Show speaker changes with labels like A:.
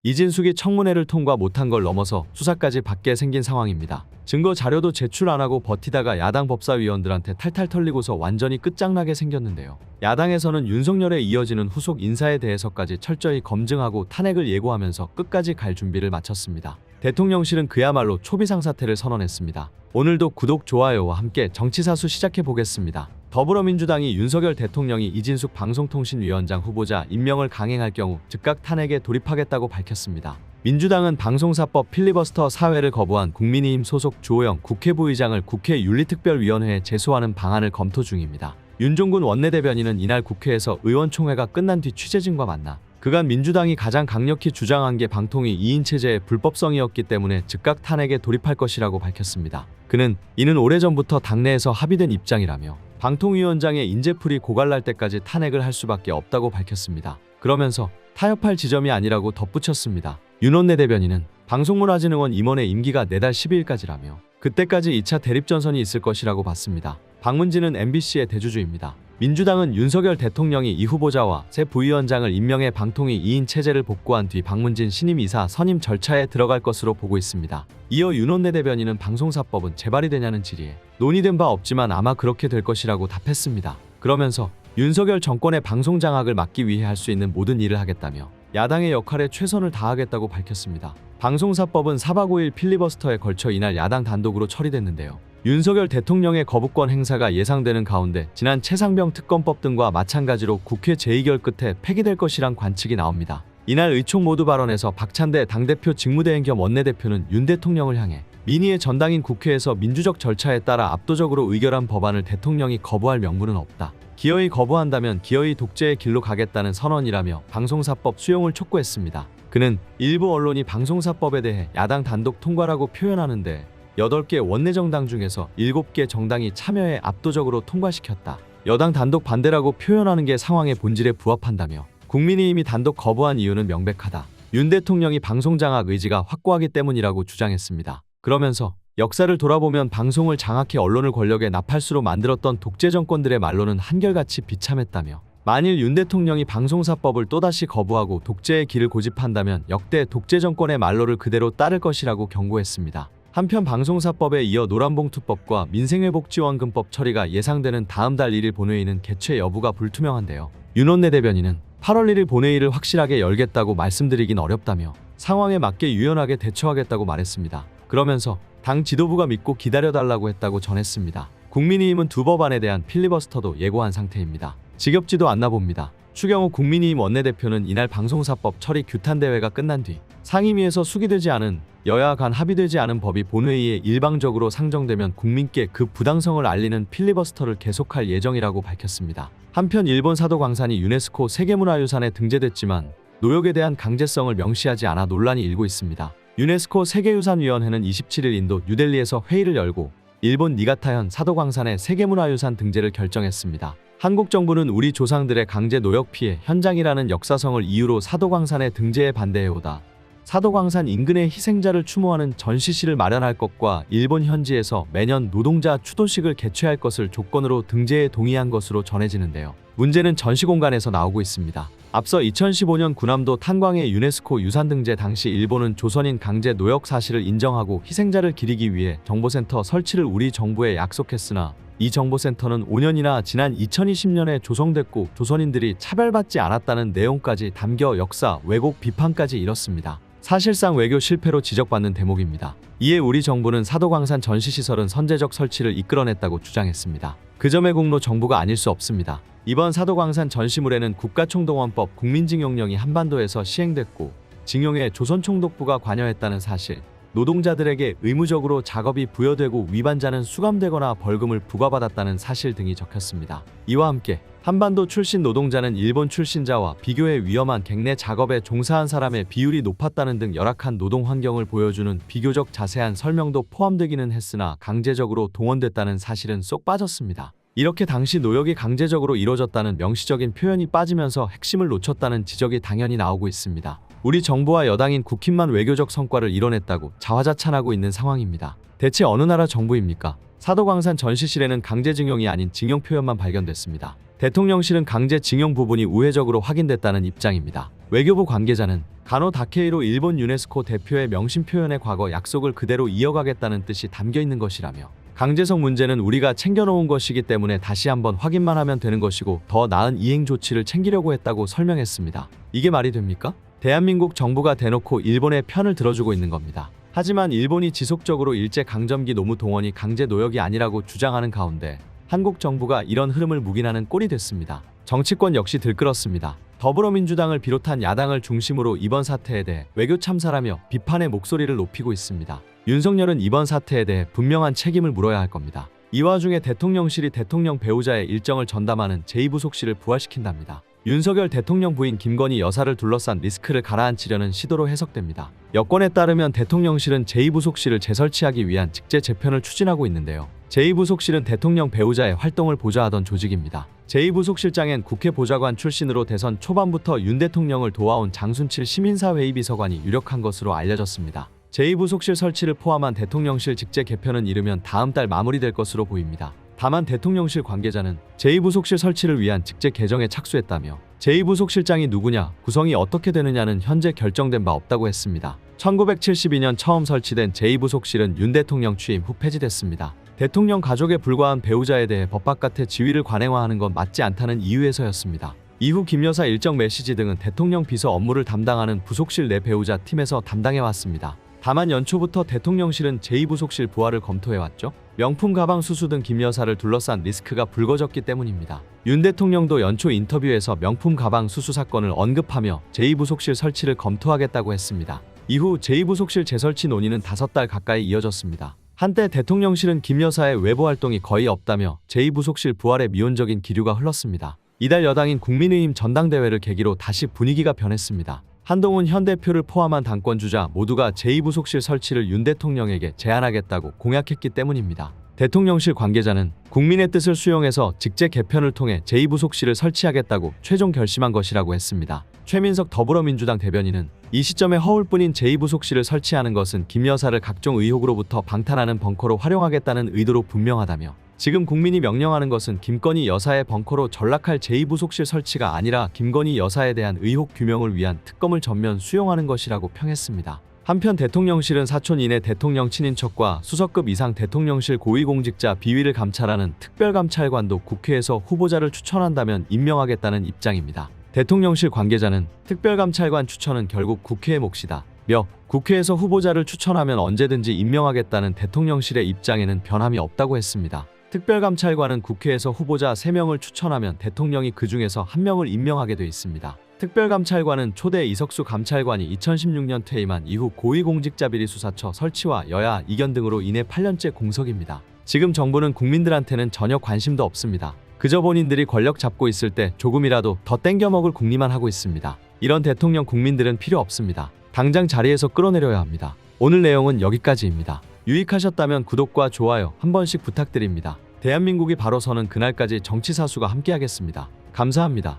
A: 이진숙이 청문회를 통과 못한 걸 넘어서 수사까지 받게 생긴 상황입니다. 증거 자료도 제출 안 하고 버티다가 야당 법사위원들한테 탈탈 털리고서 완전히 끝장나게 생겼는데요. 야당에서는 윤석열에 이어지는 후속 인사에 대해서까지 철저히 검증하고 탄핵을 예고하면서 끝까지 갈 준비를 마쳤습니다. 대통령실은 그야말로 초비상 사태를 선언했습니다. 오늘도 구독, 좋아요와 함께 정치사수 시작해보겠습니다. 더불어민주당이 윤석열 대통령이 이진숙 방송통신위원장 후보자 임명을 강행할 경우 즉각 탄핵에 돌입하겠다고 밝혔습니다. 민주당은 방송사법 필리버스터 사회를 거부한 국민의힘 소속 주호영 국회부의장을 국회 윤리특별위원회에 제소하는 방안을 검토 중입니다. 윤종군 원내대변인은 이날 국회에서 의원총회가 끝난 뒤 취재진과 만나 그간 민주당이 가장 강력히 주장한 게 방통위 2인 체제의 불법성이었기 때문에 즉각 탄핵에 돌입할 것이라고 밝혔습니다. 그는 이는 오래전부터 당내에서 합의된 입장이라며 방통위원장의 인재풀이 고갈날 때까지 탄핵을 할 수밖에 없다고 밝혔습니다. 그러면서 타협할 지점이 아니라고 덧붙였습니다. 윤 원내대변인은 방송문화진흥원 임원의 임기가 내달 12일까지라며 그때까지 2차 대립전선이 있을 것이라고 봤습니다. 박문진은 MBC의 대주주입니다. 민주당은 윤석열 대통령이 이 후보자와 새 부위원장을 임명해 방통위 2인 체제를 복구한 뒤 박문진 신임 이사 선임 절차에 들어갈 것으로 보고 있습니다. 이어 윤 원내대변인은 방송사법은 재발이 되냐는 질의에 논의된 바 없지만 아마 그렇게 될 것이라고 답했습니다. 그러면서 윤석열 정권의 방송 장악을 막기 위해 할 수 있는 모든 일을 하겠다며 야당의 역할에 최선을 다하겠다고 밝혔습니다. 방송사법은 4박 5일 필리버스터에 걸쳐 이날 야당 단독으로 처리됐는데요. 윤석열 대통령의 거부권 행사가 예상되는 가운데 지난 최상병 특검법 등과 마찬가지로 국회 재의결 끝에 폐기될 것이란 관측이 나옵니다. 이날 의총 모두 발언에서 박찬대 당대표 직무대행 겸 원내대표는 윤 대통령을 향해 민의의 전당인 국회에서 민주적 절차에 따라 압도적으로 의결한 법안을 대통령이 거부할 명분은 없다. 기어이 거부한다면 기어이 독재의 길로 가겠다는 선언이라며 방송사법 수용을 촉구했습니다. 그는 일부 언론이 방송사법에 대해 야당 단독 통과라고 표현하는데 8개 원내정당 중에서 7개 정당이 참여해 압도적으로 통과시켰다. 여당 단독 반대라고 표현하는 게 상황의 본질에 부합한다며 국민의힘이 단독 거부한 이유는 명백하다. 윤 대통령이 방송장악 의지가 확고하기 때문이라고 주장했습니다. 그러면서 역사를 돌아보면 방송을 장악해 언론을 권력의 나팔수로 만들었던 독재 정권들의 말로는 한결같이 비참했다며 만일 윤 대통령이 방송사법을 또다시 거부하고 독재의 길을 고집한다면 역대 독재 정권의 말로를 그대로 따를 것이라고 경고했습니다. 한편 방송사법에 이어 노란봉투법과 민생회복지원금법 처리가 예상되는 다음 달 1일 본회의는 개최 여부가 불투명한데요. 윤 원내대변인은 8월 1일 본회의를 확실하게 열겠다고 말씀드리긴 어렵다며 상황에 맞게 유연하게 대처하겠다고 말했습니다. 그러면서 당 지도부가 믿고 기다려달라고 했다고 전했습니다. 국민의힘은 두 법안에 대한 필리버스터도 예고한 상태입니다. 지겹지도 않나 봅니다. 추경호 국민의힘 원내대표는 이날 방송사법 처리 규탄대회가 끝난 뒤 상임위에서 수기되지 않은 여야 간 합의되지 않은 법이 본회의에 일방적으로 상정되면 국민께 그 부당성을 알리는 필리버스터를 계속할 예정이라고 밝혔습니다. 한편 일본 사도광산이 유네스코 세계문화유산에 등재됐지만 노역에 대한 강제성을 명시하지 않아 논란이 일고 있습니다. 유네스코 세계유산위원회는 27일 인도 뉴델리에서 회의를 열고 일본 니가타현 사도광산의 세계문화유산 등재를 결정했습니다. 한국 정부는 우리 조상들의 강제 노역 피해 현장이라는 역사성을 이유로 사도광산의 등재에 반대해오다 사도광산 인근의 희생자를 추모하는 전시실을 마련할 것과 일본 현지에서 매년 노동자 추도식을 개최할 것을 조건으로 등재에 동의한 것으로 전해지는데요. 문제는 전시공간에서 나오고 있습니다. 앞서 2015년 군함도 탄광의 유네스코 유산 등재 당시 일본은 조선인 강제 노역 사실을 인정하고 희생자를 기리기 위해 정보센터 설치를 우리 정부에 약속했으나 이 정보센터는 5년이나 지난 2020년에 조성됐고 조선인들이 차별받지 않았다는 내용까지 담겨 역사 왜곡 비판까지 이뤘습니다. 사실상 외교 실패로 지적받는 대목입니다. 이에 우리 정부는 사도광산 전시시설은 선제적 설치를 이끌어냈다고 주장했습니다. 그 점의 공로 정부가 아닐 수 없습니다. 이번 사도광산 전시물에는 국가총동원법 국민징용령이 한반도에서 시행됐고 징용에 조선총독부가 관여했다는 사실, 노동자들에게 의무적으로 작업이 부여되고 위반자는 수감되거나 벌금을 부과받았다는 사실 등이 적혔습니다. 이와 함께 한반도 출신 노동자는 일본 출신자와 비교해 위험한 객내 작업에 종사한 사람의 비율이 높았다는 등 열악한 노동 환경을 보여주는 비교적 자세한 설명도 포함되기는 했으나 강제적으로 동원됐다는 사실은 쏙 빠졌습니다. 이렇게 당시 노역이 강제적으로 이뤄졌다는 명시적인 표현이 빠지면서 핵심을 놓쳤다는 지적이 당연히 나오고 있습니다. 우리 정부와 여당인 국힘만 외교적 성과를 이뤄냈다고 자화자찬하고 있는 상황입니다. 대체 어느 나라 정부입니까? 사도광산 전시실에는 강제징용이 아닌 징용 표현만 발견됐습니다. 대통령실은 강제징용 부분이 우회적으로 확인됐다는 입장입니다. 외교부 관계자는 가노 다케이로 일본 유네스코 대표의 명심 표현의 과거 약속을 그대로 이어가겠다는 뜻이 담겨 있는 것이라며 강제성 문제는 우리가 챙겨놓은 것이기 때문에 다시 한번 확인만 하면 되는 것이고 더 나은 이행 조치를 챙기려고 했다고 설명했습니다. 이게 말이 됩니까? 대한민국 정부가 대놓고 일본의 편을 들어주고 있는 겁니다. 하지만 일본이 지속적으로 일제강점기 노무동원이 강제 노역이 아니라고 주장하는 가운데 한국 정부가 이런 흐름을 묵인하는 꼴이 됐습니다. 정치권 역시 들끓었습니다. 더불어민주당을 비롯한 야당을 중심으로 이번 사태에 대해 외교 참사라며 비판의 목소리를 높이고 있습니다. 윤석열은 이번 사태에 대해 분명한 책임을 물어야 할 겁니다. 이 와중에 대통령실이 대통령 배우자의 일정을 전담하는 제2부속실을 부활시킨답니다. 윤석열 대통령 부인 김건희 여사를 둘러싼 리스크를 가라앉히려는 시도로 해석됩니다. 여권에 따르면 대통령실은 제2부속실을 재설치하기 위한 직제 재편을 추진하고 있는데요. 제2부속실은 대통령 배우자의 활동을 보좌하던 조직입니다. 제2부속실장엔 국회 보좌관 출신으로 대선 초반부터 윤 대통령을 도와온 장순칠 시민사회의 비서관이 유력한 것으로 알려졌습니다. 제2부속실 설치를 포함한 대통령실 직제 개편은 이르면 다음 달 마무리될 것으로 보입니다. 다만 대통령실 관계자는 제2부속실 설치를 위한 직제 개정에 착수했다며 제2부속실장이 누구냐, 구성이 어떻게 되느냐는 현재 결정된 바 없다고 했습니다. 1972년 처음 설치된 제2부속실은 윤 대통령 취임 후 폐지됐습니다. 대통령 가족에 불과한 배우자에 대해 법 바깥의 지위를 관행화하는 건 맞지 않다는 이유에서였습니다. 이후 김 여사 일정 메시지 등은 대통령 비서 업무를 담당하는 부속실 내 배우자 팀에서 담당해왔습니다. 다만 연초부터 대통령실은 제2부속실 부활을 검토해왔죠. 명품 가방 수수 등 김 여사를 둘러싼 리스크가 불거졌기 때문입니다. 윤 대통령도 연초 인터뷰에서 명품 가방 수수 사건을 언급하며 제2부속실 설치를 검토하겠다고 했습니다. 이후 제2부속실 재설치 논의는 5달 가까이 이어졌습니다. 한때 대통령실은 김 여사의 외부 활동이 거의 없다며 제2부속실 부활에 미온적인 기류가 흘렀습니다. 이달 여당인 국민의힘 전당대회를 계기로 다시 분위기가 변했습니다. 한동훈 현 대표를 포함한 당권주자 모두가 제2부속실 설치를 윤 대통령에게 제안하겠다고 공약했기 때문입니다. 대통령실 관계자는 국민의 뜻을 수용해서 직제 개편을 통해 제2부속실을 설치하겠다고 최종 결심한 것이라고 했습니다. 최민석 더불어민주당 대변인은 이 시점에 허울뿐인 제2부속실을 설치하는 것은 김 여사를 각종 의혹으로부터 방탄하는 벙커로 활용하겠다는 의도로 분명하다며 지금 국민이 명령하는 것은 김건희 여사의 벙커로 전락할 제2부속실 설치가 아니라 김건희 여사에 대한 의혹 규명을 위한 특검을 전면 수용하는 것이라고 평했습니다. 한편 대통령실은 사촌 이내 대통령 친인척과 수석급 이상 대통령실 고위공직자 비위를 감찰하는 특별감찰관도 국회에서 후보자를 추천한다면 임명하겠다는 입장입니다. 대통령실 관계자는 특별감찰관 추천은 결국 국회의 몫이다. 국회에서 후보자를 추천하면 언제든지 임명하겠다는 대통령실의 입장에는 변함이 없다고 했습니다. 특별감찰관은 국회에서 후보자 3명을 추천하면 대통령이 그 중에서 1명을 임명하게 돼 있습니다. 특별감찰관은 초대 이석수 감찰관이 2016년 퇴임한 이후 고위공직자비리수사처 설치와 여야 이견 등으로 인해 8년째 공석입니다. 지금 정부는 국민들한테는 전혀 관심도 없습니다. 그저 본인들이 권력 잡고 있을 때 조금이라도 더 땡겨먹을 궁리만 하고 있습니다. 이런 대통령 국민들은 필요 없습니다. 당장 자리에서 끌어내려야 합니다. 오늘 내용은 여기까지입니다. 유익하셨다면 구독과 좋아요 한 번씩 부탁드립니다. 대한민국이 바로 서는 그날까지 정치사수가 함께하겠습니다. 감사합니다.